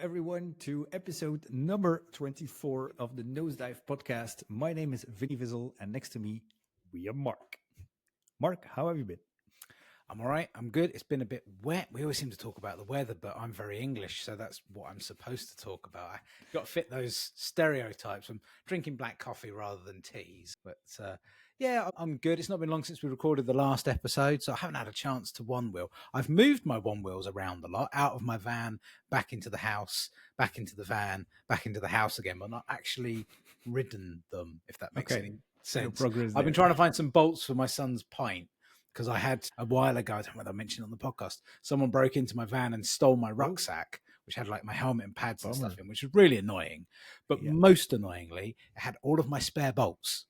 everyone to episode number 24 of the Nosedive podcast. My name is Vinie Vizzle, and next to me, we have Mark. Mark, how have you been? I'm all right. I'm good. It's been a bit wet. We always seem to talk about the weather, but I'm very English, so that's what I'm supposed to talk about. I got to fit those stereotypes. I'm drinking black coffee rather than teas, but yeah, I'm good. It's not been long since we recorded the last episode, so I haven't had a chance to Onewheel. I've moved my Onewheels around a lot, out of my van, back into the house, back into the van, back into the house again, but not actually ridden them, if that makes any sense. No progress I've been trying to find some bolts for my son's pint. Because I had a while ago, I don't know whether I mentioned on the podcast, someone broke into my van and stole my rucksack, which had like my helmet and pads and stuff in, which was really annoying. But most annoyingly, it had all of my spare bolts.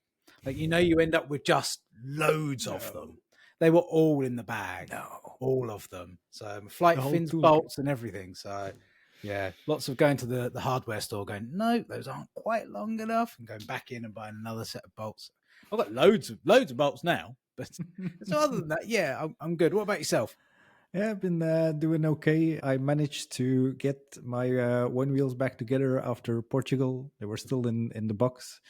Like, you end up with just loads of them. They were all in the bag, all of them. So flight fins, bolts and everything. So yeah, lots of going to the hardware store going, no, those aren't quite long enough, and going back in and buying another set of bolts. I've got loads of bolts now. But so other than that, yeah, I'm good. What about yourself? Yeah, I've been doing okay. I managed to get my Onewheels back together after Portugal. They were still in the box.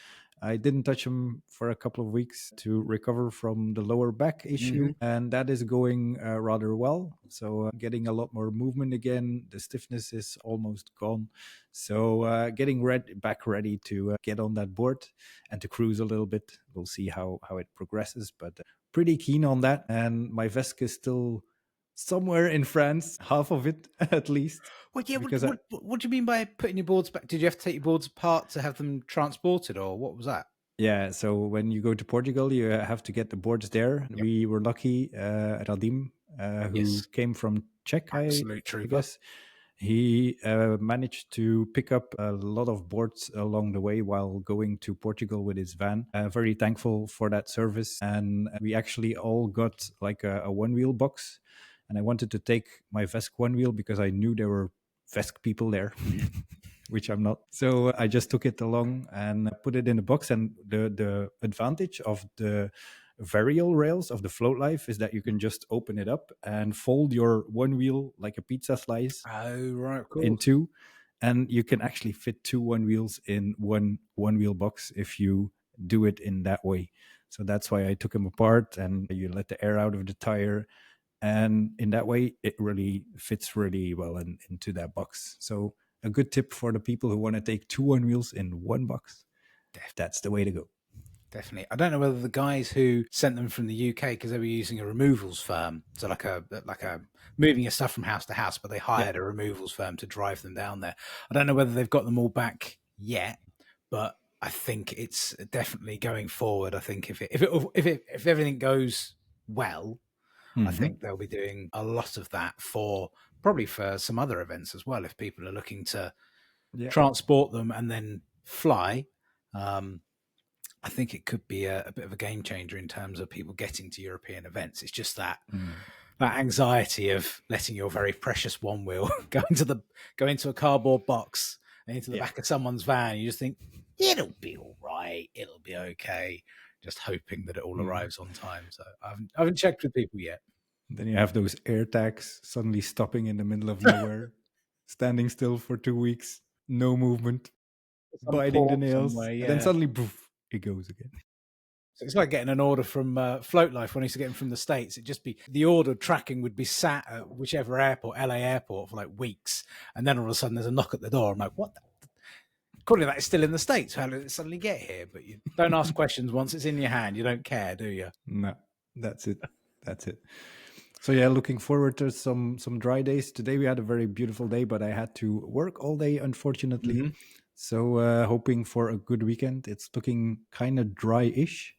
I didn't touch them for a couple of weeks to recover from the lower back issue, and that is going rather well. So getting a lot more movement again. The stiffness is almost gone. So getting back ready to get on that board and to cruise a little bit. We'll see how it progresses, but pretty keen on that. And my VESC is still somewhere in France, half of it at least. Well, yeah. What do you mean by putting your boards back? Did you have to take your boards apart to have them transported, or what was that? Yeah, so when you go to Portugal, you have to get the boards there. Yep. We were lucky. Radim, who came from Czech, I guess, he managed to pick up a lot of boards along the way while going to Portugal with his van. Very thankful for that service. And we actually all got like a Onewheel box. And I wanted to take my VESC Onewheel because I knew there were VESC people there, which I'm not. So I just took it along and put it in a box. And the advantage of the varial rails of the Float Life is that you can just open it up and fold your Onewheel like a pizza slice in two. And you can actually fit two Onewheels in one Onewheel box if you do it in that way. So that's why I took them apart, and you let the air out of the tire. And in that way, it really fits really well into that box. So a good tip for the people who want to take two Onewheels in one box. That's the way to go. Definitely. I don't know whether the guys who sent them from the UK, because they were using a removals firm, so like a moving your stuff from house to house, but they hired a removals firm to drive them down there. I don't know whether they've got them all back yet, but I think it's definitely going forward. I think if everything goes well, I think they'll be doing a lot of that probably for some other events as well. If people are looking to transport them and then fly, I think it could be a bit of a game changer in terms of people getting to European events. It's just that anxiety of letting your very precious Onewheel go into a cardboard box and into the back of someone's van. You just think it'll be all right, it'll be okay. Just hoping that it all arrives on time. So I haven't checked with people yet. Then you have those air tags suddenly stopping in the middle of nowhere, standing still for 2 weeks, no movement, biting the nails, and then suddenly, poof, it goes again. So it's like getting an order from Float Life when I used to get them from the States. It'd just be the order tracking would be sat at whichever airport, LA airport, for like weeks, and then all of a sudden there's a knock at the door. I'm like, what? According to that, it's still in the States. How did it suddenly get here? But you don't ask questions once it's in your hand. You don't care, do you? No, that's it. That's it. So yeah, looking forward to some dry days. Today we had a very beautiful day, but I had to work all day, unfortunately. So hoping for a good weekend. It's looking kind of dry-ish.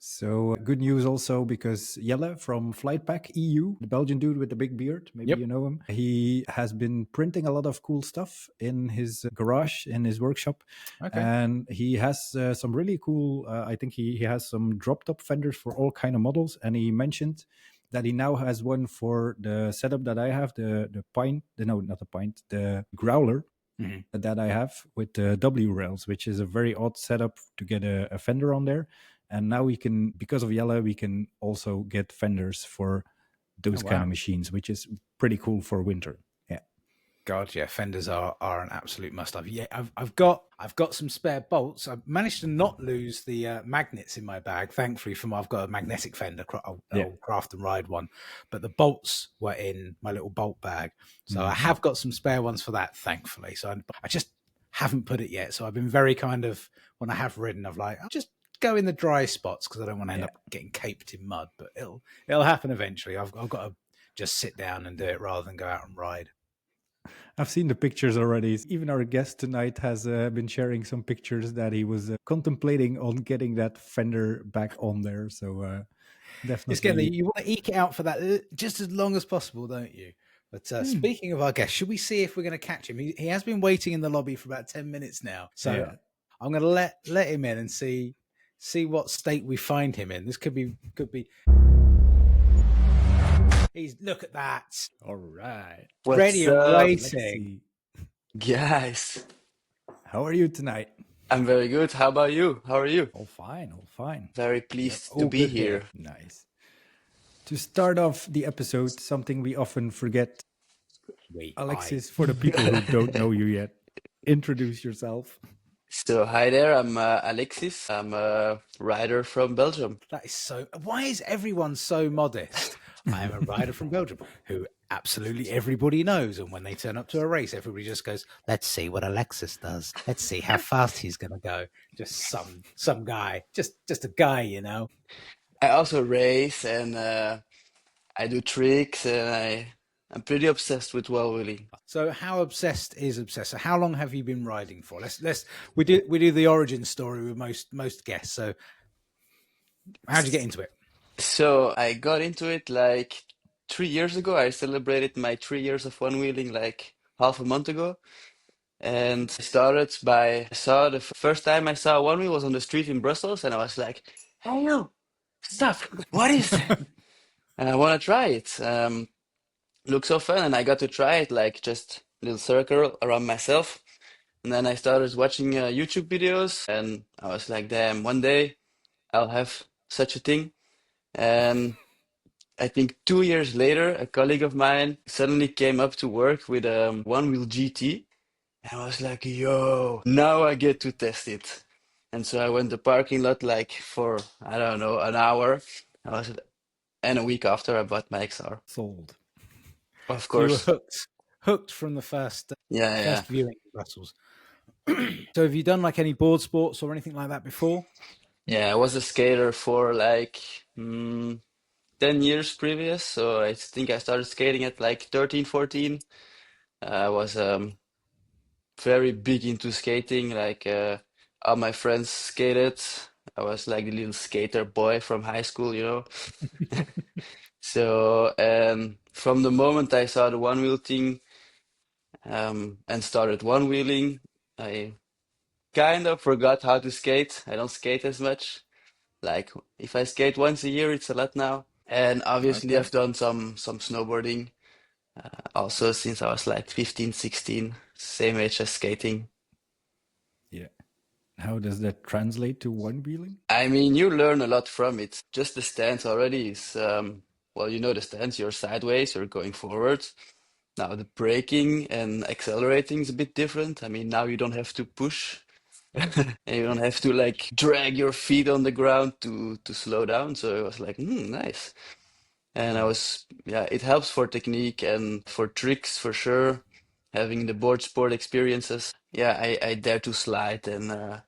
So good news also, because Jelle from Flightpack EU, the Belgian dude with the big beard, maybe you know him, he has been printing a lot of cool stuff in his garage, in his workshop. And he has some really cool, I think he has some drop-top fenders for all kind of models. And he mentioned that he now has one for the setup that I have, the Growler. That I have with the W rails, which is a very odd setup to get a fender on there. And now we can, because of Jelle, we can also get fenders for those kind of machines, which is pretty cool for winter. Yeah. God, yeah, fenders are an absolute must-have. Yeah, I've got some spare bolts. I've managed to not lose the magnets in my bag, thankfully. I've got a magnetic fender, old craft and ride one, but the bolts were in my little bolt bag, so I have got some spare ones for that, thankfully. So I just haven't put it yet. So I've been very kind of, when I have ridden, I've like, I'll just go in the dry spots because I don't want to end up getting caped in mud. But it'll happen eventually. I've got to just sit down and do it rather than go out and ride. I've seen the pictures already. Even our guest tonight has been sharing some pictures that he was contemplating on getting that fender back on there. So definitely, you want to eke it out for that just as long as possible, don't you? But speaking of our guest, should we see if we're going to catch him? He has been waiting in the lobby for about 10 minutes now. So I'm going to let him in and see what state we find him in. This could be. Look at that. All right. Ready and waiting. Guys. How are you tonight? I'm very good. How about you? How are you? All fine. Very pleased to be here. Nice. To start off the episode, something we often forget. Alexis, for the people who don't know you yet, introduce yourself. So, hi there. I'm Alexis. I'm a rider from Belgium. That is so... Why is everyone so modest? I am a rider from Belgium who absolutely everybody knows. And when they turn up to a race, everybody just goes, let's see what Alexis does. Let's see how fast he's going to go. Just some guy, just a guy, you know. I also race and I do tricks and I'm pretty obsessed with wall wheeling. So how obsessed is obsessed? So how long have you been riding for? We do the origin story with most guests. So how'd you get into it? So I got into it like 3 years ago. I celebrated my 3 years of one-wheeling like half a month ago. And I started the first time I saw one wheel was on the street in Brussels. And I was like, hey, you, stop. What is that? And I want to try it. Looks so fun. And I got to try it, like just a little circle around myself. And then I started watching YouTube videos. And I was like, damn, one day I'll have such a thing. And I think 2 years later, a colleague of mine suddenly came up to work with a one-wheel GT. And I was like, yo, now I get to test it. And so I went to the parking lot like for, I don't know, an hour. And a week after, I bought my XR. Sold. Of course. So you were hooked from the first viewing in Brussels. So have you done like any board sports or anything like that before? Yeah, I was a skater for like 10 years previous. So I think I started skating at like 13, 14. I was very big into skating. Like all my friends skated. I was like the little skater boy from high school, you know. So, and from the moment I saw the one wheel thing and started one wheeling, I kind of forgot how to skate. I don't skate as much. Like if I skate once a year, it's a lot now. And obviously I've done some snowboarding also since I was like 15, 16, same age as skating. Yeah. How does that translate to one wheeling? I mean, you learn a lot from it. Just the stance already is, well, you know the stance, you're sideways, you're going forward. Now the braking and accelerating is a bit different. I mean, now you don't have to push and you don't have to like drag your feet on the ground to slow down. So it was like, nice. And it helps for technique and for tricks for sure. Having the board sport experiences. Yeah, I dare to slide and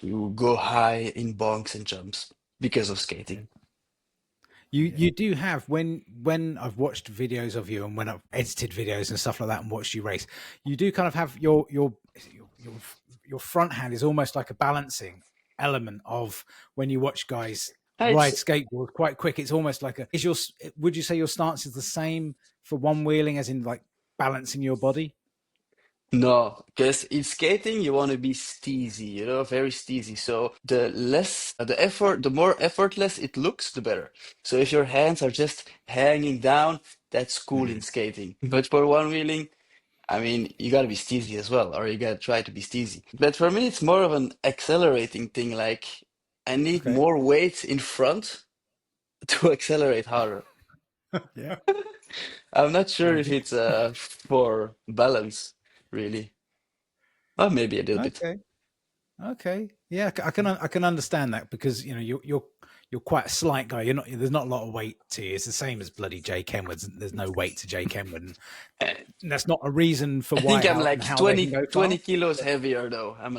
you go high in bonks and jumps because of skating. You do have when I've watched videos of you and when I've edited videos and stuff like that and watched you race, you do kind of have your front hand is almost like a balancing element of when you watch guys ride skateboard quite quick. It's almost like would you say your stance is the same for one wheeling as in like balancing your body? No, because in skating you want to be steezy, you know, very steezy. So the more effortless it looks, the better. So if your hands are just hanging down, that's cool in skating. But for one wheeling, I mean, you gotta be steezy as well, or you gotta try to be steezy. But for me, it's more of an accelerating thing. Like I need more weight in front to accelerate harder. Yeah. I'm not sure if Yeah. it's for balance, really. Or maybe a little bit. Okay. Okay. Yeah, I can understand that because you're quite a slight guy. You're not. There's not a lot of weight to you. It's the same as bloody Jay Kenwood's. There's no weight to Jay Kenwood. And that's not a reason for I think I'm like how they can go 20 fast. kilos heavier though. I'm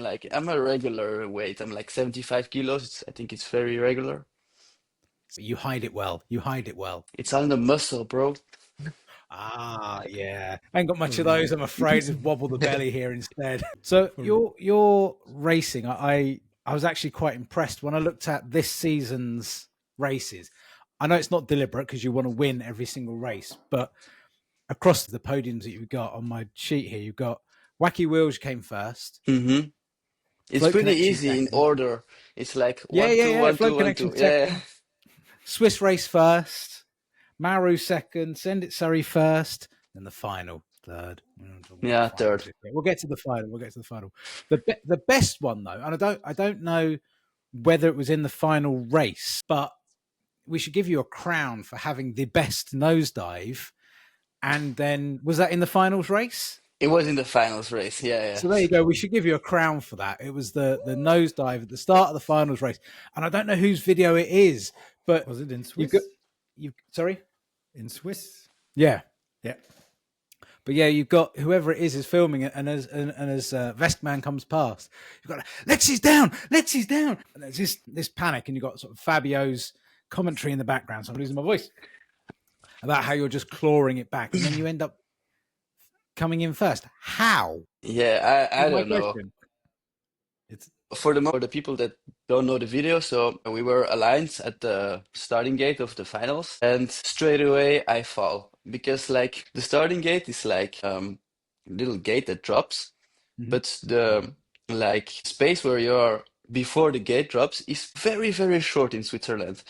a regular weight. I'm like 75 kilos. I think it's very regular. You hide it well. You hide it well. It's on the muscle, bro. Ah, yeah. I ain't got much of those. I'm afraid. Just wobble the belly here instead. So your racing, I was actually quite impressed when I looked at this season's races. I know it's not deliberate because you want to win every single race, but across the podiums that you've got on my sheet here, you've got Wacky Wheels came first. Mm-hmm. It's Float pretty Connection easy in second. order. It's like Yeah, one, yeah, two, yeah. one, Float two, one, Connection two. second. Yeah. Swiss Race first. Maru second. Send It Surrey first. And the final third. Yeah, third. We'll get to the final. We'll get to the final. The best one though, and I don't know whether it was in the final race, but we should give you a crown for having the best nosedive. And then was that in the finals race? It was in the finals race. Yeah, So there you go. We should give you a crown for that. It was the nosedive at the start of the finals race, and I don't know whose video it is, but Was it in Swiss? Sorry, in Swiss? yeah, Yeah. but yeah, you've got whoever it is filming it, and as VESC man comes past, you've got Lexi's down, and there's this panic, and you've got sort of Fabio's commentary in the background. So I'm losing my voice about how you're just clawing it back, and then you end up coming in first. How? Yeah, I don't know. It's For the people that don't know the video, so we were aligned at the starting gate of the finals, and straight away I fall because like the starting gate is like little gate that drops, but the like space where you're before the gate drops is very, very short in Switzerland.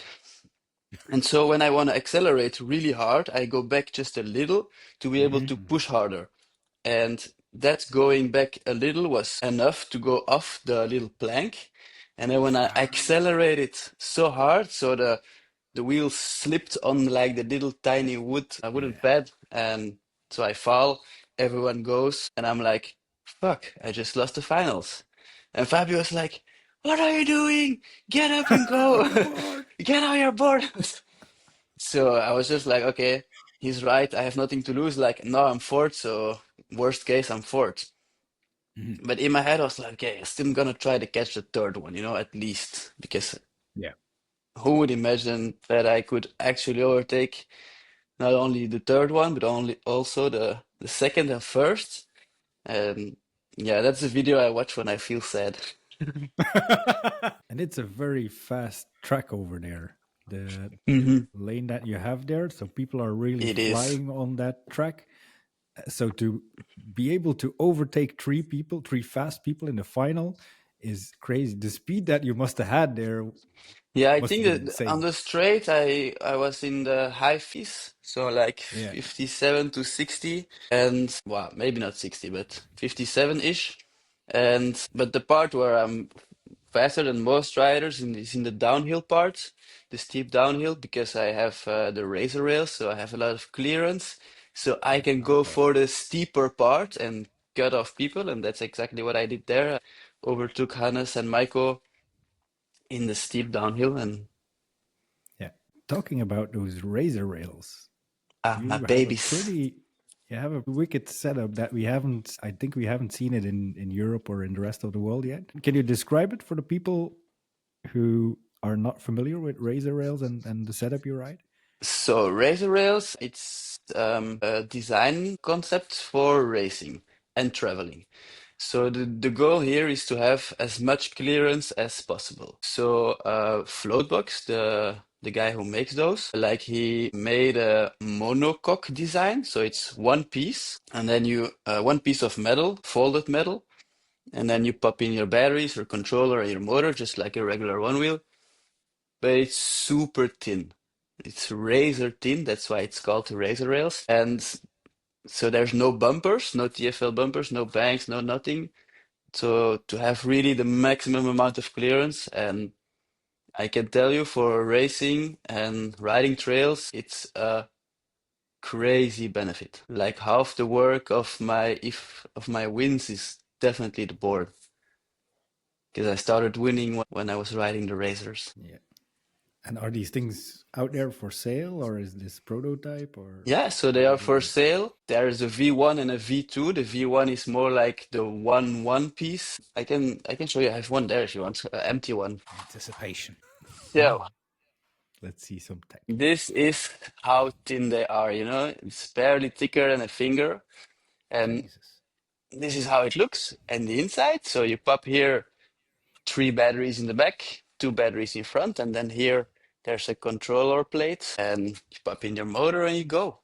And so when I want to accelerate really hard, I go back just a little to be able to push harder. And that going back a little was enough to go off the little plank. And then when I accelerated so hard, so the wheel slipped on like the little tiny wooden pad, and so I fall. Everyone goes, and I'm like, "Fuck! I just lost the finals." And Fabio was like, "What are you doing? Get up and go! Get on your board!" So I was just like, "Okay, he's right. I have nothing to lose. Like now I'm fourth, so worst case I'm fourth." But in my head, I was like, "Okay, I'm still gonna try to catch the third one, at least because." Yeah. Who would imagine that I could actually overtake not only the third one, but also the second and first? And yeah, that's the video I watch when I feel sad. and it's a very fast track over there. The Mhm. lane that you have there, so people are really It is. flying on that track. So to be able to overtake three fast people in the final is crazy. The speed that you must have had there Yeah, I must think have been that on insane. the straight, I was in the high 50s, so like Yeah. 57 to 60, and well, maybe not 60, but 57-ish. But the part where I'm faster than most riders is in the downhill part, the steep downhill, because I have the Razr Rails, so I have a lot of clearance, so I can go for the steeper part and cut off people, and that's exactly what I did there. I overtook Hannes and Maiko in the steep downhill, and Yeah. Talking about those Razr Rails, my you babies. have a wicked setup that I think we haven't seen it in Europe or in the rest of the world yet. Can you describe it for the people who are not familiar with Razr Rails and the setup you ride? So Razor Rails, it's a design concept for racing and traveling. So the goal here is to have as much clearance as possible. So Floatbox, the guy who makes those, like he made a monocoque design. So it's one piece, and then you one piece of metal, folded metal, and then you pop in your batteries, your controller, and your motor, just like a regular one wheel. But it's super thin. It's razor thin. That's why it's called the Razor Rails. And so there's no bumpers, no TFL bumpers, no banks, no nothing. So to have really the maximum amount of clearance. And I can tell you for racing and riding trails, it's a crazy benefit. Like half the work of my wins is definitely the board. Because I started winning when I was riding the racers. Yeah. And are these things out there for sale, or is this prototype, or? Yeah, so they are for sale. There is a V1 and a V2. The V1 is more like the one piece. I can show you. I have one there if you want, empty one. Anticipation. So Let's see some tech. this is how thin they are. It's barely thicker than a finger, and Jesus. this is how it looks. And the inside. So you pop here 3 batteries in the back, 2 batteries in front, and then here there's a controller plate, and you pop in your motor and you go.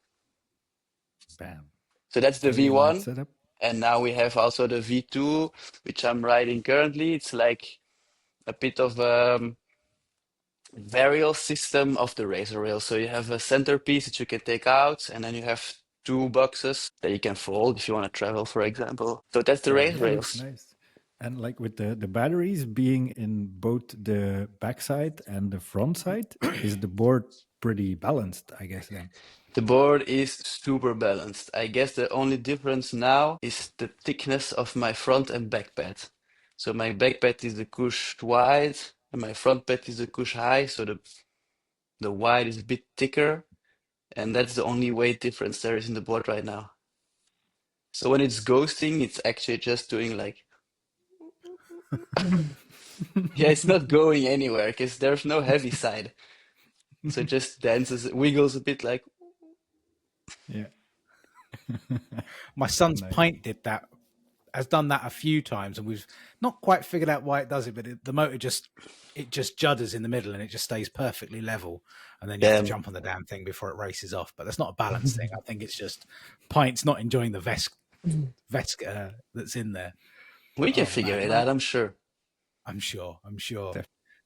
Bam. So that's the Very light V1. setup. And now we have also the V2, which I'm riding currently. It's like a bit of a varial system of the Razr Rails. So you have a centerpiece that you can take out, and then you have 2 boxes that you can fold if you want to travel, for example. So that's the Razr Yeah, looks Rails. nice. And like with the batteries being in both the backside and the front side, is the board pretty balanced, I guess, then? The board is super balanced. I guess the only difference now is the thickness of my front and back pad. So my back pad is the cush wide, and my front pad is the cush high. So the wide is a bit thicker, and that's the only weight difference there is in the board right now. So when it's ghosting, it's actually just doing like, yeah, it's not going anywhere because there's no heavy side. So it just dances, wiggles a bit like, Yeah. My son's Nice. pint has done that a few times, and we've not quite figured out why it does it, but the motor just judders in the middle and it just stays perfectly level, and then you have to jump on the damn thing before it races off. But that's not a balance thing. I think it's just pint's not enjoying the VESC that's in there. we can figure it out, I'm sure. I'm sure.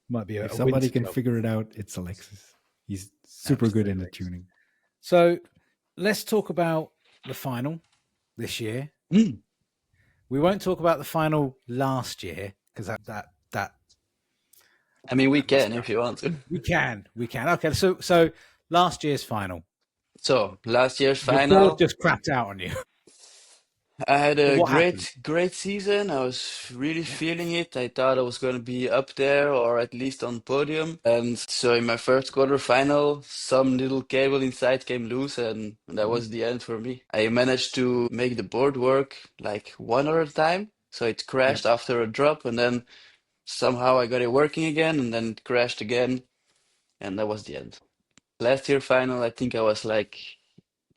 Might be If somebody can figure it out, it's Alexis. He's super good in the tuning. So let's talk about the final this year. We won't talk about the final last year because that. I mean, we can if you want to. We can. Okay, so last year's final. So last year's Your final, board just crapped out on you. I had a What happened? great season. I was really feeling it. I thought I was going to be up there or at least on podium. And so in my first quarterfinal, some little cable inside came loose, and that was the end for me. I managed to make the board work like one other time. So it crashed after a drop, and then somehow I got it working again, and then it crashed again, and that was the end. Last year final, I think I was like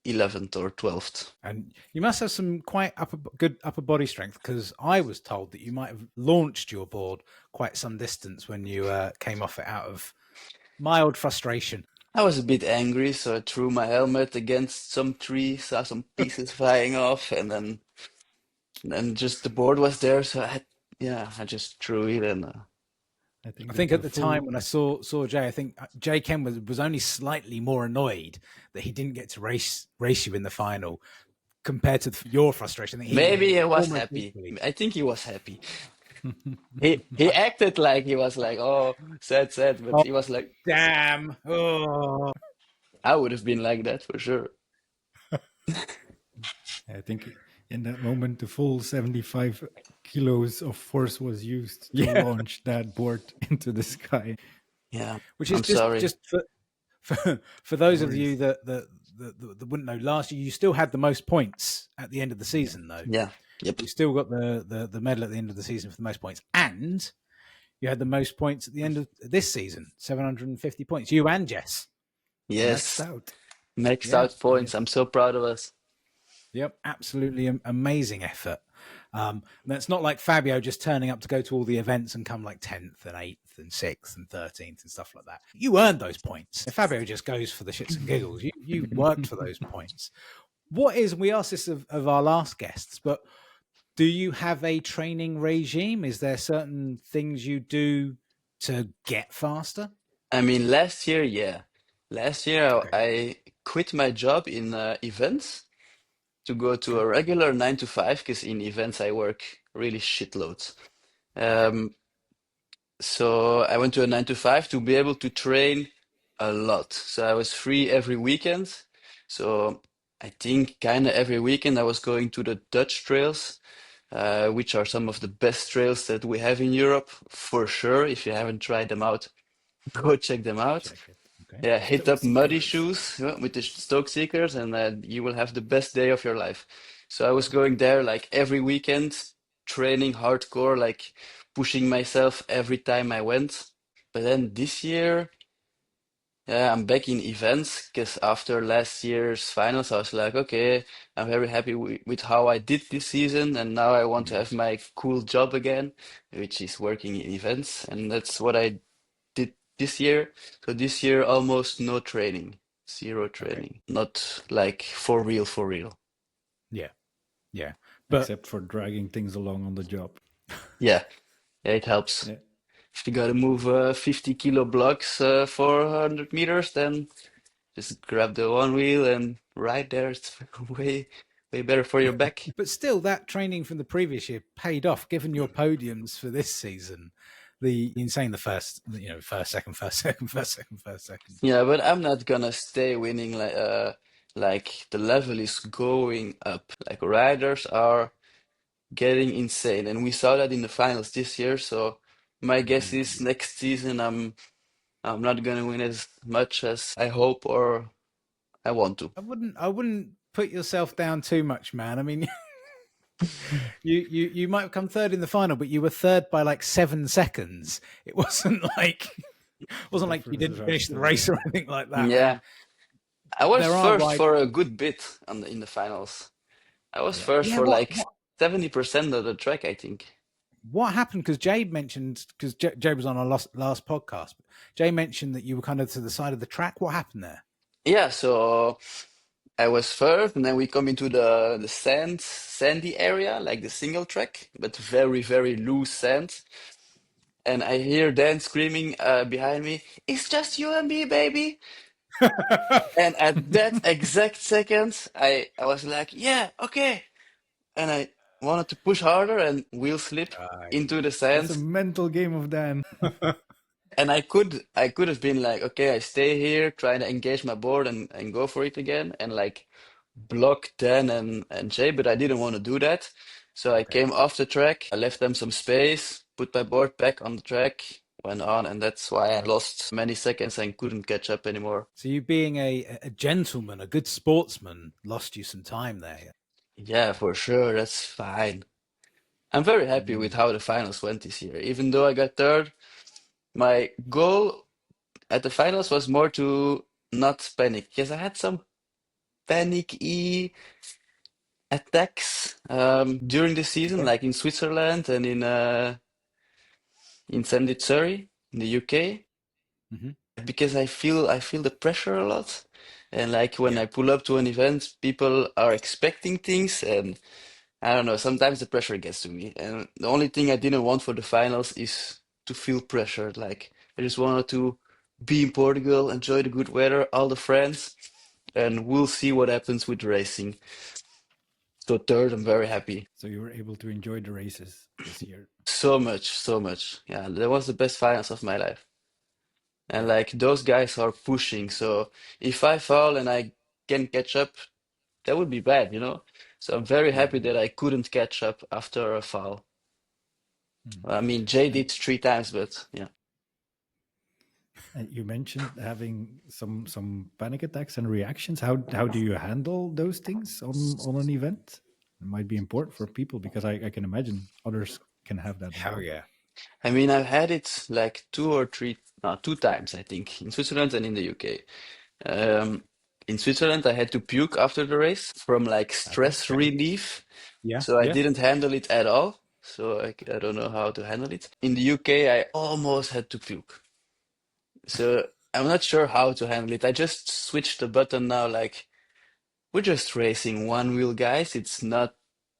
11th or 12th. And you must have some quite good upper body strength, because I was told that you might have launched your board quite some distance when you came off it out of mild frustration. I was a bit angry, so I threw my helmet against some tree, saw some pieces flying off, and then just the board was there, so I just threw it, and I think at the time when I saw Jay, I think Jay Ken was only slightly more annoyed that he didn't get to race you in the final compared to your frustration. Maybe he was happy. I think he was happy. He acted like he was like, oh, sad, but he was like, damn. Oh. I would have been like that for sure. I think in that moment, the full 75 kilos of force was used to launch that board into the sky. Yeah, which is just for those of you that wouldn't know, last year you still had the most points at the end of the season, though. Yeah, yep. You still got the medal at the end of the season for the most points, and you had the most points at the end of this season, 750 points. You and Jess. Yes, maxed out points. I'm so proud of us. Yep, absolutely amazing effort. It's not like Fabio just turning up to go to all the events and come like 10th and 8th and 6th and 13th and stuff like that. You earned those points. If Fabio just goes for the shits and giggles, you worked for those points. We asked this of our last guests, but do you have a training regime? Is there certain things you do to get faster? I mean, last year, yeah. Last year, I quit my job in events to go to a regular 9 to 5, because in events I work really shitloads. So I went to a 9 to 5 to be able to train a lot. So I was free every weekend. So I think kind of every weekend I was going to the Dutch trails, which are some of the best trails that we have in Europe, for sure. If you haven't tried them out, go check them out. Check it. Okay. Yeah, hit Stoke up muddy Seekers. shoes with the Stoke Seekers, and you will have the best day of your life. So I was going there like every weekend, training hardcore, like pushing myself every time I went. But then this year, yeah, I'm back in events because after last year's finals, I was like, okay, I'm very happy with how I did this season, and now I want to have my cool job again, which is working in events, and that's what I did this year. So this year, almost no training, zero training, not like for real, for real. Yeah, yeah. But Except for dragging things along on the job. Yeah, yeah, it helps. Yeah. If you gotta move 50-kilo blocks for 100 meters, then just grab the one wheel and ride there. It's way, way better for your back. but still, that training from the previous year paid off, given your podiums for this season. The insane, the first, first, second, first, second, first, second, first, second. Yeah, but I'm not gonna stay winning like the level is going up. Like riders are getting insane, and we saw that in the finals this year. So my guess is next season I'm not gonna win as much as I hope or I want to. I wouldn't put yourself down too much, man. I mean, you might have come third in the final, but you were third by like 7 seconds. It wasn't like you didn't finish the race or anything like that. Yeah, I was There are first like for a good bit in the finals. I was first for like 70% of the track, I think. what happened? Because Jade mentioned, because Jade was on our last podcast. Jade mentioned that you were kind of to the side of the track. What happened there? Yeah, so I was first, and then we come into the sandy area, like the single track, but very, very loose sand. And I hear Dan screaming behind me, "It's just you and me, baby." And at that exact second, I was like, "Yeah, okay." And I wanted to push harder and wheel slip into the That's a sand. mental game of Dan. And I could have been like, okay, I stay here, trying to engage my board and go for it again, and like block Dan and Jay, but I didn't want to do that. So I came off the track, I left them some space, put my board back on the track, went on, and that's why I lost many seconds and couldn't catch up anymore. So you being a gentleman, a good sportsman, lost you some time there. Yeah, for sure, that's fine. I'm very happy with how the finals went this year. Even though I got third, my goal at the finals was more to not panic because I had some panic-y attacks during the season, like in Switzerland and in Sandy Surrey in the UK, Mm-hmm. because I feel the pressure a lot. And like when I pull up to an event, people are expecting things, and I don't know, sometimes the pressure gets to me. And the only thing I didn't want for the finals is to feel pressured. Like I just wanted to be in Portugal, enjoy the good weather, all the friends, and we'll see what happens with racing. So third, I'm very happy. So you were able to enjoy the races this year. So much, so much. Yeah, that was the best finals of my life. And like those guys are pushing. So if I fall and I can catch up, that would be bad, you know? So I'm very happy that I couldn't catch up after a fall. I mean, Jay did 3 times, but yeah. And you mentioned having some panic attacks and reactions. How do you handle those things on an event? It might be important for people because I can imagine others can have that. Hell yeah. I mean, I've had it like 2 times, I think, in Switzerland and in the UK. In Switzerland, I had to puke after the race from like stress relief. Yeah. So I didn't handle it at all. So I don't know how to handle it. In the UK, I almost had to puke. So I'm not sure how to handle it. I just switched the button now, like we're just racing one wheel, guys. It's not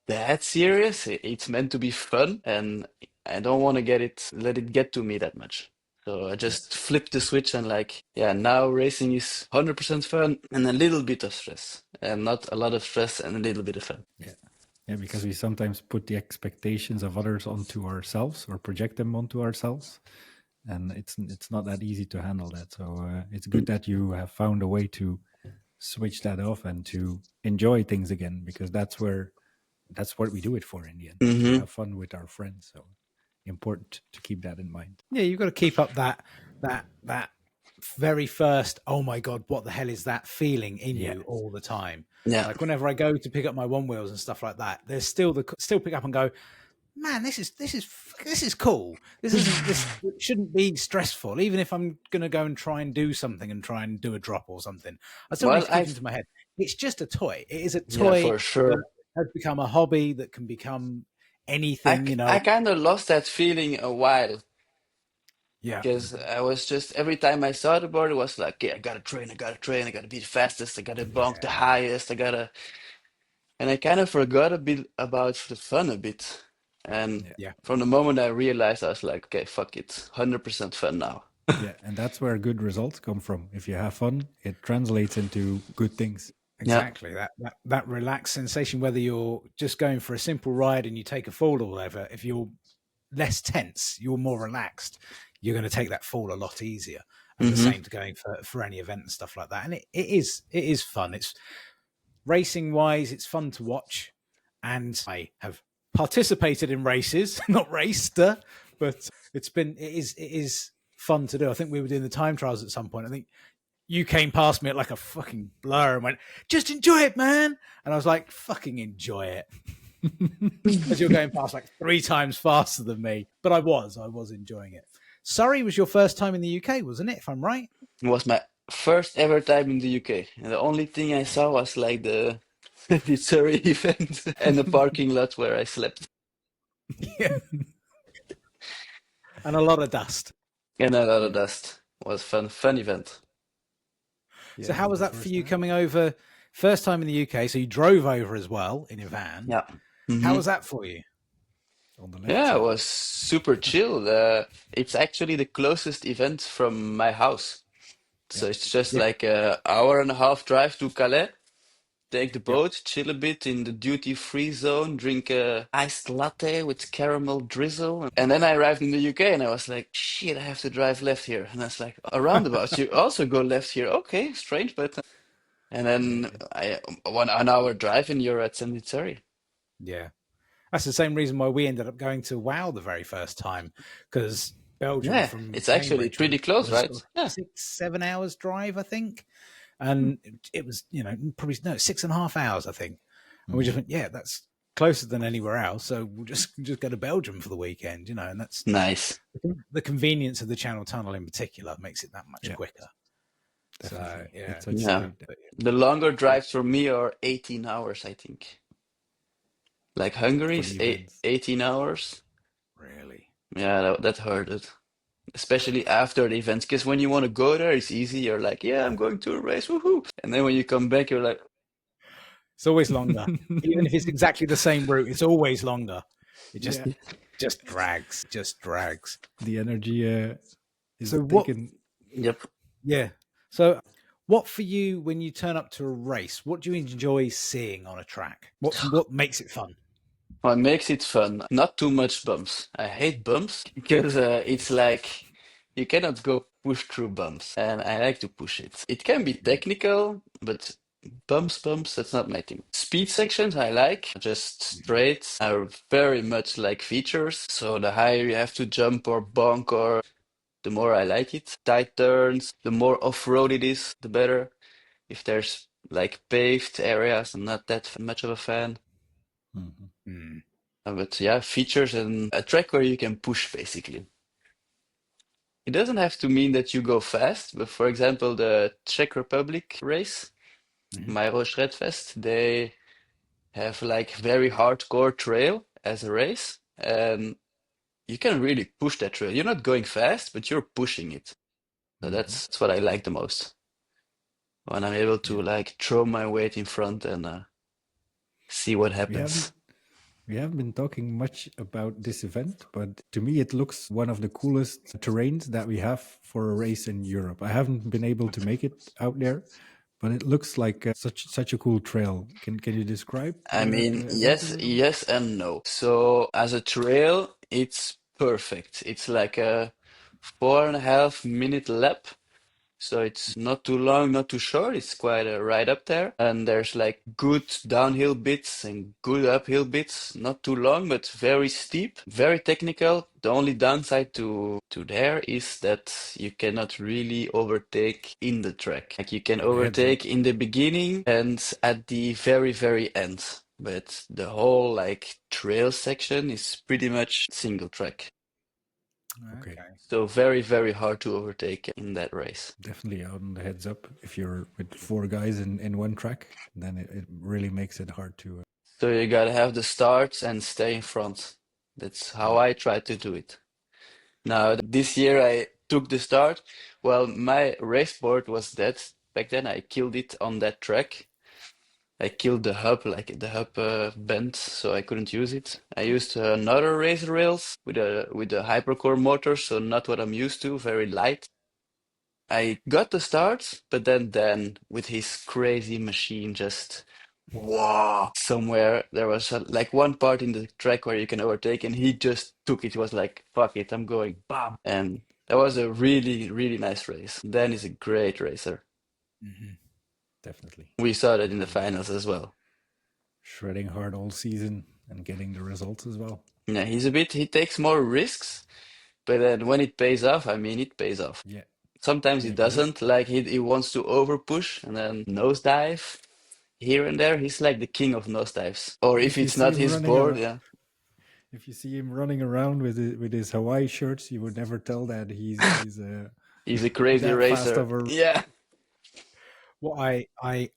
that serious. It's meant to be fun, and I don't want to let it get to me that much. So I just flipped the switch and like, yeah, now racing is 100% fun and a little bit of stress, and not a lot of stress and a little bit of fun. Yeah, because we sometimes put the expectations of others onto ourselves or project them onto ourselves, and it's not that easy to handle that. So it's good that you have found a way to switch that off and to enjoy things again, because that's what we do it for in the end, to have fun with our friends. So important to keep that in mind. Yeah, you've got to keep up that very first, oh my god, what the hell is that feeling in you all the time. Yeah. Like whenever I go to pick up my Onewheels and stuff like that, there's still pick up and go, man, this is cool. This shouldn't be stressful. Even if I'm gonna go and try and do something and try and do a drop or something, I still need to keep into my head. It's just a toy. It is a toy. Yeah, for sure. That has become a hobby that can become anything. I kind of lost that feeling a while. Yeah. Because I was just, every time I saw the board, it was like, yeah, I gotta train, I gotta be the fastest, I gotta bonk the highest, and I kind of forgot a bit about the fun a bit. And from the moment I realized, I was like, okay, fuck it, 100% fun now. Yeah, and that's where good results come from. If you have fun, it translates into good things. Exactly. That relaxed sensation, whether you're just going for a simple ride and you take a fall or whatever, if you're less tense, you're more relaxed, you're going to take that fall a lot easier. And the same to going for any event and stuff like that. And it is fun. It's racing wise, it's fun to watch. And I have participated in races, not raced, but it is fun to do. I think we were doing the time trials at some point. I think you came past me at like a fucking blur and went, just enjoy it, man. And I was like, fucking enjoy it. As you're going past like 3 times faster than me. But I was enjoying it. Surrey was your first time in the UK, wasn't it, if I'm right? It was my first ever time in the UK. And the only thing I saw was like the Surrey event and the parking lot where I slept. Yeah. And a lot of dust. And a lot of dust. It was fun event. So how was that for you coming over? First time in the UK, so you drove over as well in your van. Yeah. How was that for you? On the left Yeah, side. it was super chill. It's actually the closest event from my house. So it's just like an hour and a half drive to Calais. Take the boat, chill a bit in the duty-free zone, drink a iced latte with caramel drizzle. And then I arrived in the UK and I was like, shit, I have to drive left here. And I was like, a roundabout, you also go left here. Okay, strange, but... And then an hour drive and you're at Surrey. Yeah. That's the same reason why we ended up going to WoW the very first time, because Belgium from it's actually pretty close, right? Yeah. 6-7 hours drive, I think. And it was, probably 6.5 hours, I think. And we just went, that's closer than anywhere else. So we'll just go to Belgium for the weekend, and that's nice. The convenience of the Channel Tunnel in particular makes it that much quicker. Definitely. So, The longer drives for me are 18 hours, I think. Like Hungary is 18 hours. Really? Yeah, that hurted. Especially after the events, because when you want to go there, it's easy. You're like, yeah, I'm going to a race, woohoo! And then when you come back, you're like, it's always longer. Even if it's exactly the same route, it's always longer. It just drags. The energy is so taken. Yep. Yeah. So what for you when you turn up to a race? What do you enjoy seeing on a track? What makes it fun? What makes it fun? Not too much bumps. I hate bumps because it's like you cannot go push through bumps, and I like to push it. It can be technical, but bumps, that's not my thing. Speed sections I like, just straight are very much like features. So the higher you have to jump or bonk, or the more I like it. Tight turns, the more off-road it is, the better. If there's like paved areas, I'm not that much of a fan. But yeah, features and a track where you can push, basically. It doesn't have to mean that you go fast, but for example, the Czech Republic race, my Fest, they have like very hardcore trail as a race, and you can really push that trail. You're not going fast, but you're pushing it. So that's what I like the most. When I'm able to like throw my weight in front and see what happens. We haven't been talking much about this event, but to me it looks one of the coolest terrains that we have for a race in Europe. I haven't been able to make it out there, but it looks like such a cool trail. Can you describe? I mean, yes and no. So as a trail, it's perfect. It's like a 4.5 minute lap So it's not too long, not too short. It's quite right up there. And there's like good downhill bits and good uphill bits. Not too long, but very steep, very technical. The only downside to there is that you cannot really overtake in the track. Like you can overtake in the beginning and at the very, very end. But the whole like trail section is pretty much single track. Okay. So very, very hard to overtake in that race. Definitely on the heads up. If you're with 4 guys in one track, then it really makes it hard to. So you gotta have the starts and stay in front. That's how I try to do it. Now, this year I took the start. Well, my race board was dead back then. I killed it on that track. I killed the hub, like the hub bent, so I couldn't use it. I used another Razr Rails with a hypercore motor, so not what I'm used to, very light. I got the start, but then with his crazy machine just whoa, somewhere there was like one part in the track where you can overtake, and he just took it. He was like, "Fuck it, I'm going!" Bam, and that was a really, really nice race. Dan is a great racer. Mm-hmm. Definitely. We saw that in the finals as well. Shredding hard all season and getting the results as well. Yeah, he takes more risks, but then when it pays off, I mean, it pays off. Yeah. Sometimes it doesn't, like he wants to over push and then nosedive here and there. He's like the king of nosedives. Or if it's not his board, yeah. If you see him running around with his Hawaii shirts, you would never tell that he's a crazy racer. Yeah. What I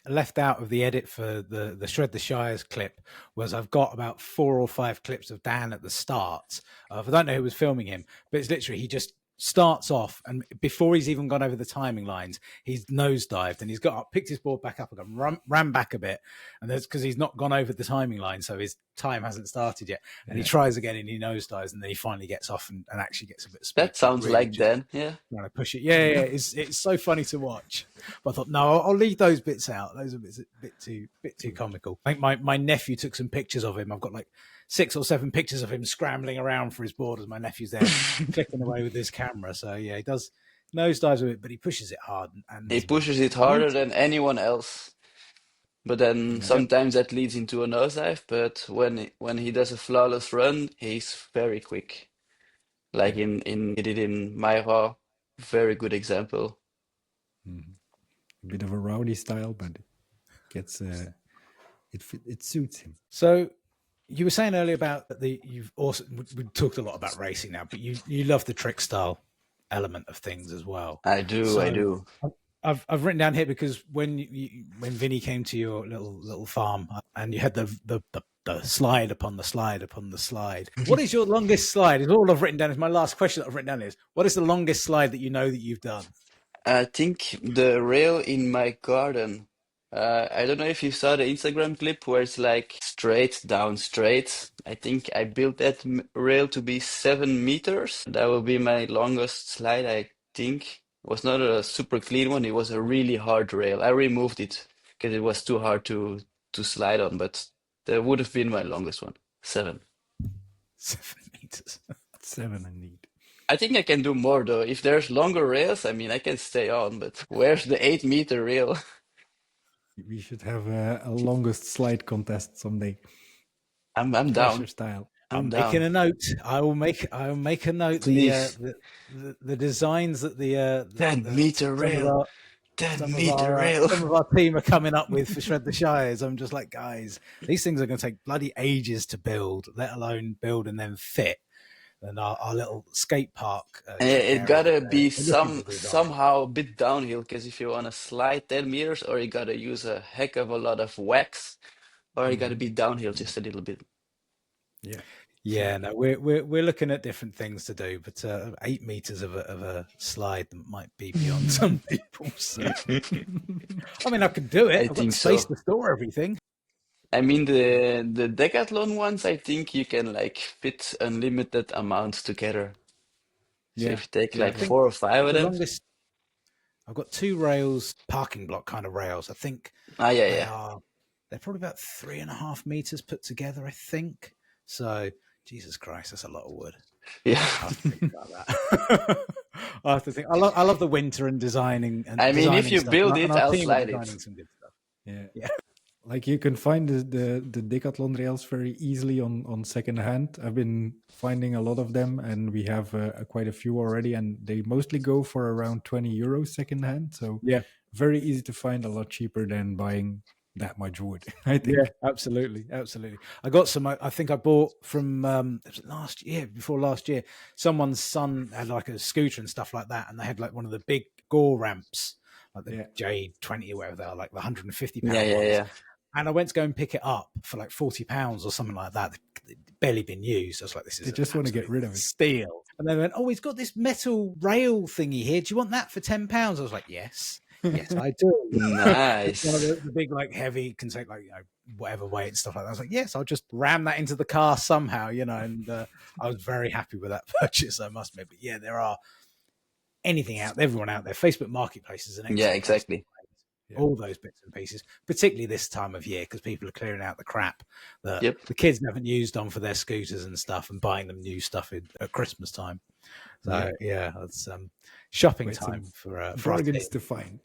left out of the edit for the Shred the Shires clip was I've got about 4 or 5 clips of Dan at the start. I don't know who was filming him, but it's literally he just starts off, and before he's even gone over the timing lines, he's nosedived and he's got up, picked his board back up and ran back a bit, and that's because he's not gone over the timing line, so his time hasn't started yet, and he tries again and he nosedives, and then he finally gets off and actually gets a bit of speed. That sounds really like Dan. Yeah, trying to push it. Yeah, it's so funny to watch. But I thought, no, I'll leave those bits out. Those are a bit too comical. I think my nephew took some pictures of him. I've got like 6 or 7 pictures of him scrambling around for his board as my nephew's there clicking away with his camera. So yeah, he does nosedives with it, but he pushes it hard. And he pushes it harder than anyone else. But then sometimes that leads into a nosedive. But when he does a flawless run, he's very quick. Like he did in Myra, very good example. A bit of a rowdy style, but gets it suits him. So you were saying earlier about you've also we talked a lot about racing now, but you love the trick style element of things as well. I do. I've written down here because when Vinie came to your little farm and you had the slide upon the slide upon the slide. What is your longest slide? Is all I've written down. Is my last question that I've written down is what is the longest slide that you know that you've done? I think the rail in my garden. I don't know if you saw the Instagram clip where it's like straight down straight. I think I built that rail to be 7 meters. That will be my longest slide, I think. It was not a super clean one. It was a really hard rail. I removed it because it was too hard to slide on, but that would have been my longest one. 7. 7 meters. 7 indeed. I think I can do more though. If there's longer rails, I mean, I can stay on, but where's the 8-meter rail? We should have a longest slide contest someday. I'm down. Style. I'm making a note. I will make a note. The designs that the 10-meter rail. 10-meter rail. Some of our team are coming up with for Shred the Shires. I'm just like, guys, these things are going to take bloody ages to build, let alone build and then fit. And our little skate park. It gotta be somehow a bit downhill, because if you want to slide 10 meters, or you gotta use a heck of a lot of wax, or you gotta be downhill just a little bit. Yeah. No, we're looking at different things to do, but 8 meters of a slide might be beyond some people. So. I mean, I can do it. I've got space to store everything. I mean, the Decathlon ones, I think you can like fit unlimited amounts together. So if you take like 4 or 5 of them. I've got 2 rails, parking block kind of rails. I think they're probably about 3.5 meters put together, I think. So, Jesus Christ, that's a lot of wood. Yeah. I have to think about that. I have to think. I love the winter and designing. And I mean, if you stuff. build and it, our I'll team are slide designing it. some good stuff. Yeah. Like you can find the Decathlon rails very easily on second hand. I've been finding a lot of them, and we have quite a few already, and they mostly go for around 20 euros second hand. So very easy to find, a lot cheaper than buying that much wood, I think. Yeah, absolutely. I got some. I think I bought from before last year. Someone's son had like a scooter and stuff like that, and they had like one of the big gore ramps, like the J20 or whatever they are, like the £150 ones. Yeah. And I went to go and pick it up for like £40 or something like that. They'd barely been used. I was like, this is. They just want to get rid of it. Steal. And they went, oh, he's got this metal rail thingy here. Do you want that for £10? I was like, yes. Yes, I do. Nice. One of the big, like, heavy, can take, like, whatever weight and stuff like that. I was like, yes, I'll just ram that into the car somehow, and I was very happy with that purchase, I must admit. But yeah, there are everyone out there. Facebook Marketplace is an excellent. Yeah, exactly. All those bits and pieces, particularly this time of year, because people are clearing out the crap that the kids haven't used on for their scooters and stuff, and buying them new stuff at Christmas time. So it's shopping time for bargains to find.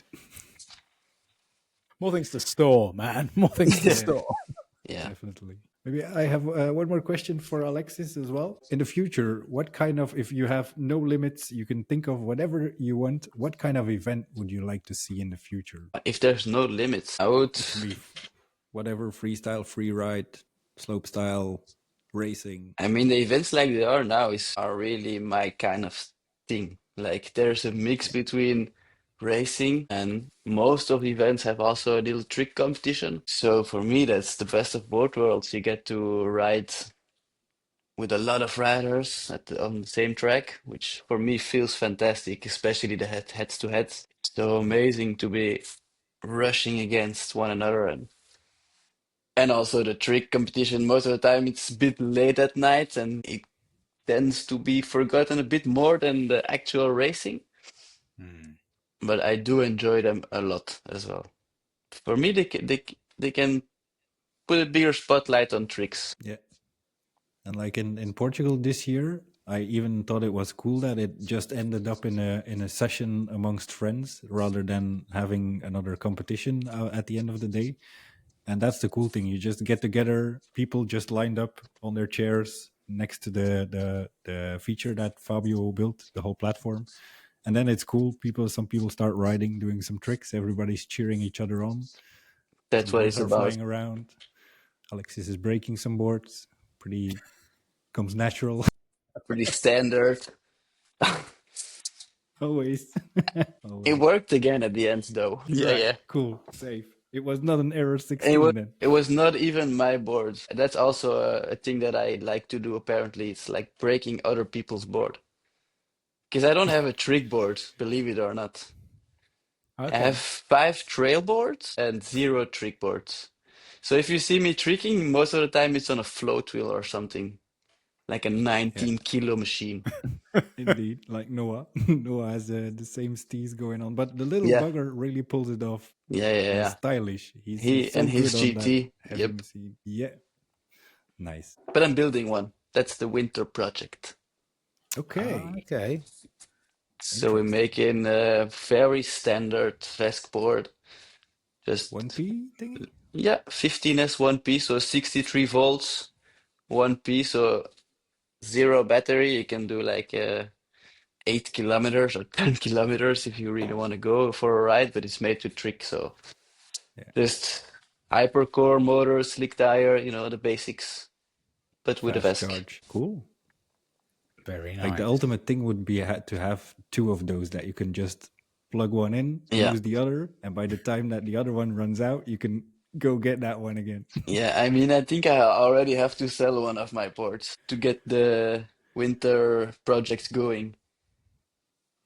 More things to store, man. More things to store. Yeah, definitely. Maybe I have one more question for Alexis as well. In the future, what kind of, if you have no limits, you can think of whatever you want, what kind of event would you like to see in the future? If there's no limits, I would... Whatever, freestyle, free ride, slope style, racing. I mean, the events like they are now are really my kind of thing. Like, there's a mix between racing, and most of the events have also a little trick competition. So for me, that's the best of both worlds. You get to ride with a lot of riders on the same track, which for me feels fantastic, especially the heads to heads. So amazing to be rushing against one another, and also the trick competition. Most of the time it's a bit late at night, and it tends to be forgotten a bit more than the actual racing. But I do enjoy them a lot as well. For me, they can put a bigger spotlight on tricks. Yeah. And like in Portugal this year, I even thought it was cool that it just ended up in a session amongst friends rather than having another competition at the end of the day. And that's the cool thing. You just get together, people just lined up on their chairs next to the feature that Fabio built, the whole platform. And then it's cool. Some people start riding, doing some tricks. Everybody's cheering each other on. That's what it's about. Flying around. Alexis is breaking some boards. Comes natural. Pretty standard. Always. It worked again at the end, though. Yeah. Cool. Safe. It was not an error 16 then. It was not even my board. That's also a thing that I like to do, apparently. It's like breaking other people's board. Because I don't have a trick board, believe it or not. Okay. I have 5 trail boards and 0 trick boards. So if you see me tricking, most of the time it's on a float wheel or something. Like a 19-kilo machine. Indeed, like Noah. Noah has the same STEEZY going on. But the little bugger really pulls it off. Yeah. Stylish. He's so and his GT. Yep. Machine. Yeah. Nice. But I'm building one. That's the winter project. Okay. So we're making a very standard VESC board. Just 1P thingy? Yeah, 15S 1P, so 63 volts, 1P, so 0 battery. You can do like 8 kilometers or 10 kilometers if you really want to go for a ride, but it's made to trick. So just hypercore motor, slick tire, the basics, but with a VESC. Charge. Cool. Very nice. Like the ultimate thing would be to have 2 of those that you can just plug one in, use the other, and by the time that the other one runs out, you can go get that one again. Yeah, I mean, I think I already have to sell one of my boards to get the winter projects going.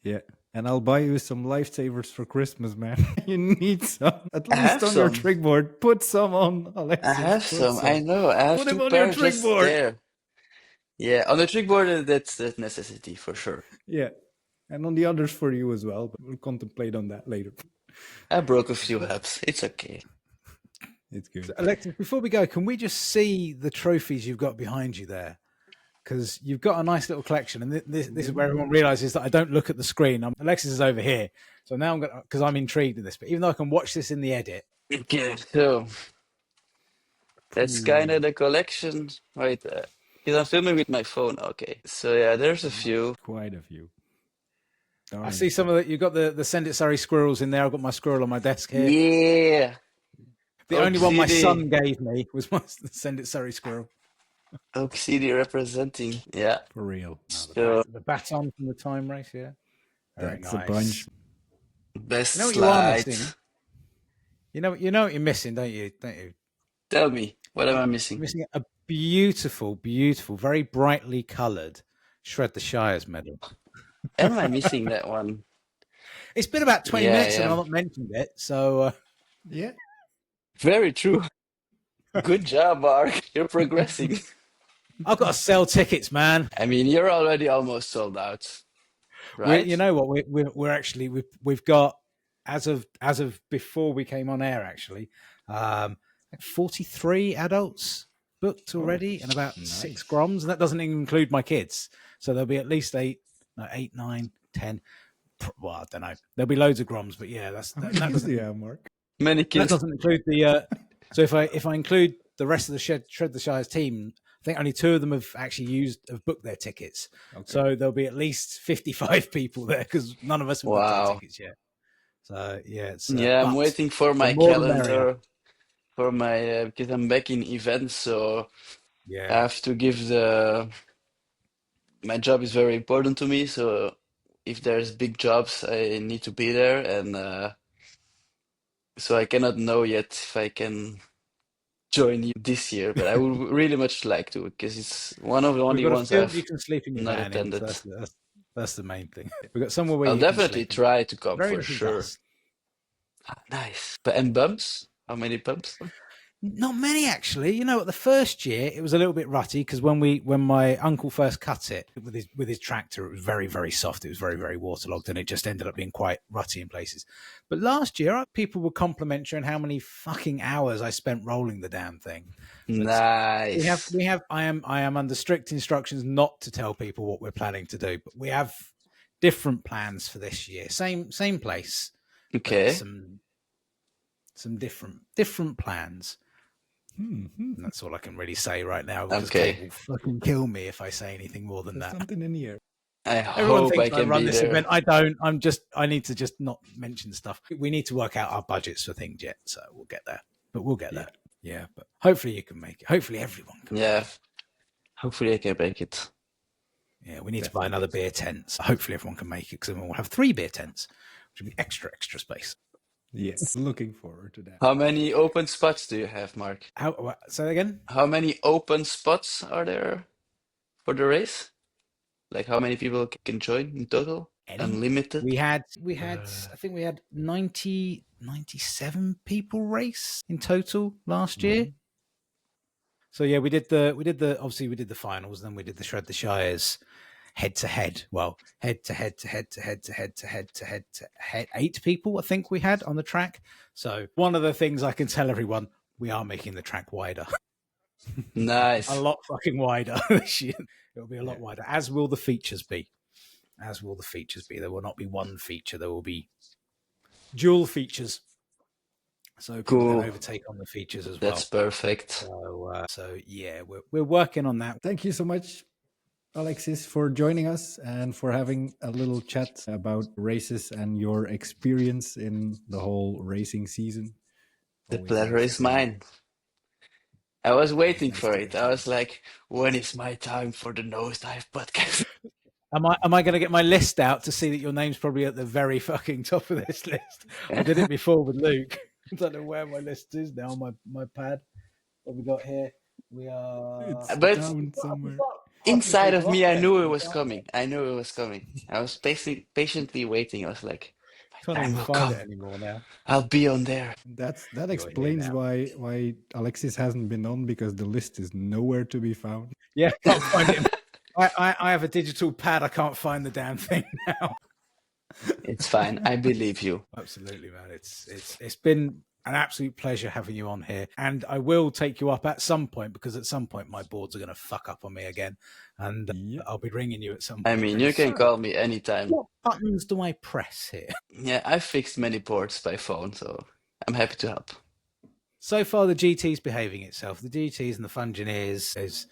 Yeah, and I'll buy you some lifesavers for Christmas, man. You need some. At least on your trick board. Put some on, Alexis. I have some. I know. I have Put them 2 on your pairs trick just board. there. Yeah, on the trick board, that's a necessity for sure. Yeah, and on the others for you as well, but we'll contemplate on that later. I broke a few apps. It's okay. It's good. So, Alexis, before we go, can we just see the trophies you've got behind you there? because you've got a nice little collection, and this is where everyone realizes that I don't look at the screen. Alexis is over here, so now I'm going because I'm intrigued in this. But even though I can watch this in the edit, Okay, so that's kind of the collection. Wait, because I'm filming with my phone. Okay, so yeah, there's a few. Quite a few. I see some of the. You've got the Send It Sorry squirrels in there. I've got my squirrel on my desk here. Yeah. The only one my son gave me was my Send It Sorry squirrel. Obsessee representing, yeah, for real. So The baton from the time race, yeah. Very That's nice. a bunch. best You know what you slide. are missing? You know what you're missing, don't you? Tell me, what am I You're missing? missing a beautiful, very brightly coloured Shred the Shires medal. Am I missing that one? It's been about 20 Yeah, minutes yeah. and I've not mentioned it, so Yeah. Very true. Good job, Mark. You're progressing. I've got to sell tickets, man. I mean, you're already almost sold out, right? You know what? We're actually we've got as of before we came on air actually, 43 adults booked already, and about 6 groms, and that doesn't even include my kids. So there'll be at least 8, 9, 10. Well, I don't know. There'll be loads of groms, but yeah, that doesn't. Yeah, Mark. Many That kids. doesn't include the. So if I include the rest of the Shred the Shires team, I think only 2 of them have actually have booked their tickets. Okay. So there'll be at least 55 people there because none of us have booked our tickets yet. So yeah, it's, I'm waiting for my calendar for my because I'm back in events, so I have to give my job is very important to me. So if there's big jobs, I need to be there, and so I cannot know yet if I can join you this year, but I would really much like to because it's one of the only ones I've you can sleep in your not van attended. That's the main thing. We've got somewhere where I'll you can definitely sleep. try to come Very for sure. dust. Nice. And bumps? How many bumps? Not many, actually. You know, at the first year, it was a little bit rutty because when my uncle first cut it with his tractor, it was very, very soft. It was very, very waterlogged, and it just ended up being quite rutty in places. But last year, people were complimenting how many fucking hours I spent rolling the damn thing. Nice. We have. I am under strict instructions not to tell people what we're planning to do, but we have different plans for this year. Same place. Okay. Some different plans. And that's all I can really say right now. Because Kate will fucking kill me if I say anything more than that. Something in here. Everyone thinks I run this event. I don't. I need to just not mention stuff. We need to work out our budgets for things yet, so we'll get there. But we'll get there. Yeah, but hopefully you can make it. Hopefully everyone can. Yeah. Hopefully I can make it. Yeah, we need to buy another beer tent. So hopefully everyone can make it because then we'll have 3 beer tents, which will be extra space. Yes, looking forward to that. How many open spots do you have, Mark? Say that again? How many open spots are there for the race? Like how many people can join in total? Unlimited? We had I think we had 97 people race in total last year. So yeah, we did the finals, then we did the Shred the Shires head to head. Well, head to head, 8 people I think we had on the track. So one of the things I can tell everyone, we are making the track wider. Nice. A lot fucking wider this year. It'll be a lot wider, as will the features be. There will not be one feature. There will be dual features. So people can overtake on the features as well. That's perfect. So yeah, we're working on that. Thank you so much, Alexis, for joining us and for having a little chat about races and your experience in the whole racing season. The pleasure is mine. I was waiting for it. I was like, when is my time for the Nosedive podcast? Am I going to get my list out to see that your name's probably at the very fucking top of this list? I did it before with Luke. I don't know where my list is now on my pad. What we got here? We are down somewhere. Inside of me, I knew it was coming. I was patiently waiting. I was like, I can't even find it anymore now. I'll be on there. That explains why Alexis hasn't been on, because the list is nowhere to be found. Yeah, I can't find it. I have a digital pad. I can't find the damn thing now. It's fine. I believe you. Absolutely, man. It's been an absolute pleasure having you on here. And I will take you up at some point, because at some point my boards are going to fuck up on me again. And I'll be ringing you at some point. I mean, you can call me anytime. What buttons do I press here? Yeah, I've fixed many boards by phone, so I'm happy to help. So far, the GT's behaving itself. The GTs and the Fungineers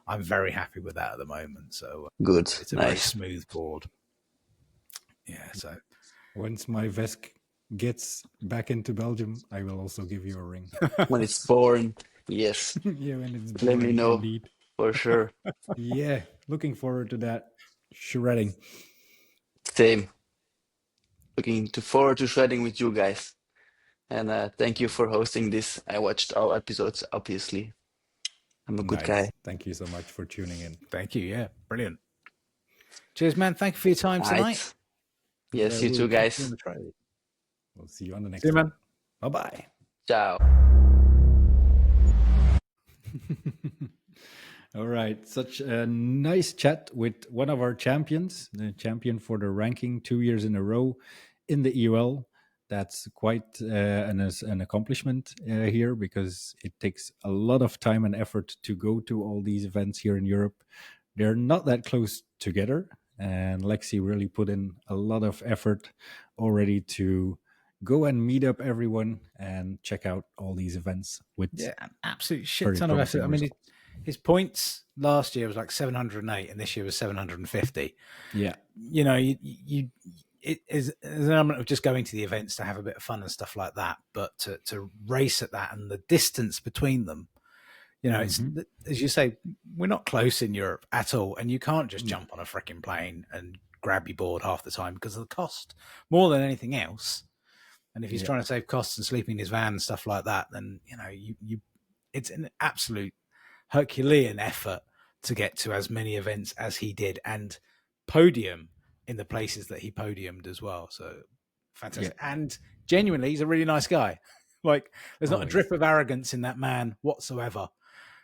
I'm very happy with that at the moment. So good, it's a very smooth board. Yeah. So once my VESC gets back into Belgium, I will also give you a ring. When it's born, yes. Yeah, when it's born, let me know. Indeed. For sure. Yeah, looking forward to that shredding. Same. Looking forward to shredding with you guys. And thank you for hosting this. I watched all episodes, obviously. I'm a good guy. Thank you so much for tuning in. Thank you. Yeah, brilliant. Cheers, man. Thank you for your time tonight. Yes, you too, guys. We'll see you on the next one. Man. Bye-bye. Ciao. All right. Such a nice chat with one of our champions, the champion for the ranking 2 years in a row in the EUL. That's quite an accomplishment here, because it takes a lot of time and effort to go to all these events here in Europe. They're not that close together. And Lexi really put in a lot of effort already to go and meet up everyone and check out all these events with an absolute shit ton of effort. I mean, his points last year was like 708 and this year was 750. Yeah. You know, it is an element of just going to the events to have a bit of fun and stuff like that. But to race at that and the distance between them, you know, it's, as you say, we're not close in Europe at all. And you can't just jump on a freaking plane and grab your board half the time because of the cost more than anything else. And if he's trying to save costs and sleeping in his van and stuff like that, then, you know, it's an absolute Herculean effort to get to as many events as he did and podium in the places that he podiumed as well. So fantastic. Yeah. And genuinely, he's a really nice guy. Like, there's not a drip of arrogance in that man whatsoever.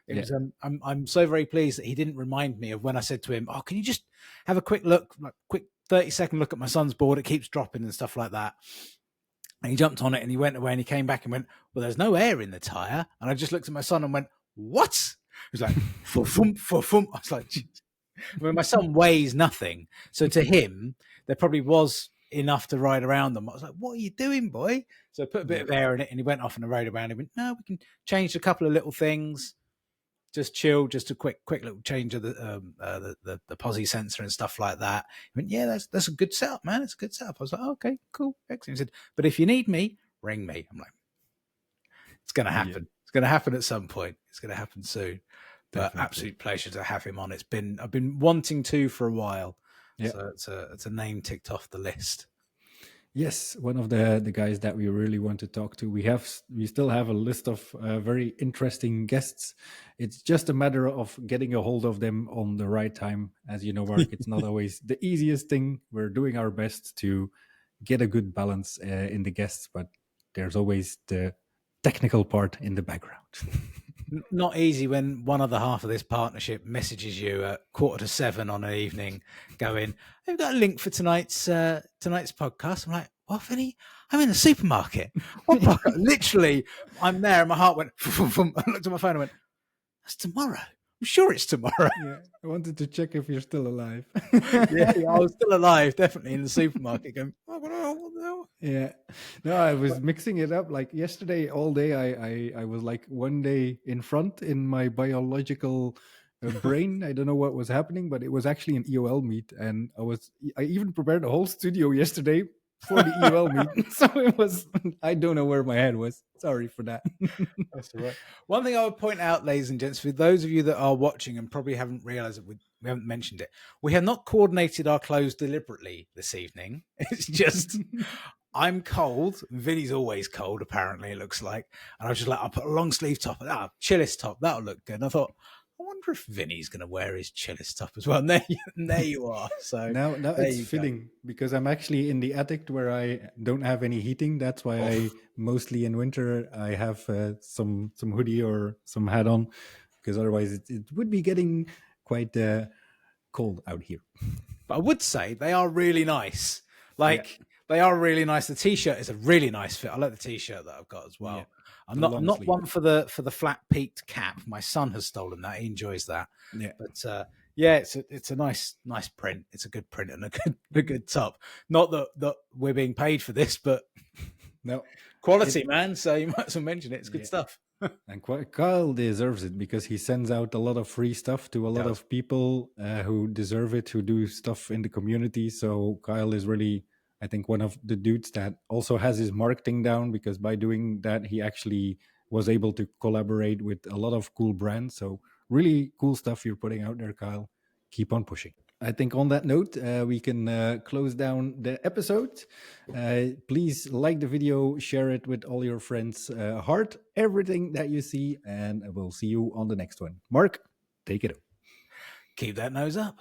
It was, I'm so very pleased that he didn't remind me of when I said to him, "Oh, can you just have a quick look, like quick 30-second look at my son's board? It keeps dropping and stuff like that." And he jumped on it and he went away and he came back and went, "Well, there's no air in the tire." And I just looked at my son and went, "What?" He was like, "Fum, fum." I was like, I mean, my son weighs nothing. So to him, there probably was enough to ride around them. I was like, "What are you doing, boy?" So I put a bit of air in it and he went off on a ride around. He went, "No, we can change a couple of little things. Just chill, just a quick little change of the posi sensor and stuff like that." He went, "Yeah, that's a good setup, man. It's a good setup." I was like, "Okay, cool, excellent." He said, "But if you need me, ring me." I'm like, "It's going to happen. Yeah. It's going to happen at some point. It's going to happen soon." But definitely. Absolute pleasure to have him on. I've been wanting to for a while. Yeah. So it's a name ticked off the list. Yes, one of the guys that we really want to talk to. We still have a list of very interesting guests. It's just a matter of getting a hold of them on the right time. As you know, Mark, it's not always the easiest thing. We're doing our best to get a good balance in the guests, but there's always the technical part in the background. Not easy when one other half of this partnership messages you at 7:15 on an evening going, "I've got a link for tonight's podcast." I'm like, "What, Vinie? I'm in the supermarket." Literally, I'm there and my heart went, I looked at my phone and went, "That's tomorrow. I'm sure it's tomorrow." Yeah, I wanted to check if you're still alive. Yeah, I was still alive, definitely in the supermarket going, "Oh, what the hell?" Yeah. No, I was mixing it up. Like yesterday, all day, I was like one day in front in my biological brain. I don't know what was happening, but it was actually an EOL meet. And I even prepared a whole studio yesterday for the EOL meet. So it was, I don't know where my head was. Sorry for that. That's all right. One thing I would point out, ladies and gents, for those of you that are watching and probably haven't realized that we haven't mentioned it, we have not coordinated our clothes deliberately this evening. It's just, I'm cold. Vinny's always cold, apparently, it looks like. And I was just like, I'll put a long sleeve top, chillest top, that'll look good. And I thought, I wonder if Vinny's going to wear his chillest top as well. And there you are. So now it's fitting because I'm actually in the attic where I don't have any heating. That's why I mostly in winter I have some hoodie or some hat on, because otherwise it would be getting quite cold out here. But I would say they are really nice. Like They are really nice. The t-shirt is a really nice fit. I like the t-shirt that I've got as well. I'm not one for the flat peaked cap. My son has stolen that. He enjoys that. Yeah. But it's a nice print. It's a good print and a good top. Not that we're being paid for this, but no quality, man. So you might as well mention it. It's good stuff. And Kyle deserves it because he sends out a lot of free stuff to a lot of people who deserve it, who do stuff in the community. So Kyle is really, I think, one of the dudes that also has his marketing down, because by doing that, he actually was able to collaborate with a lot of cool brands. So really cool stuff you're putting out there, Kyle. Keep on pushing. I think on that note, we can close down the episode. Please like the video, share it with all your friends, heart everything that you see, and we'll see you on the next one. Mark, take it up. Keep that nose up.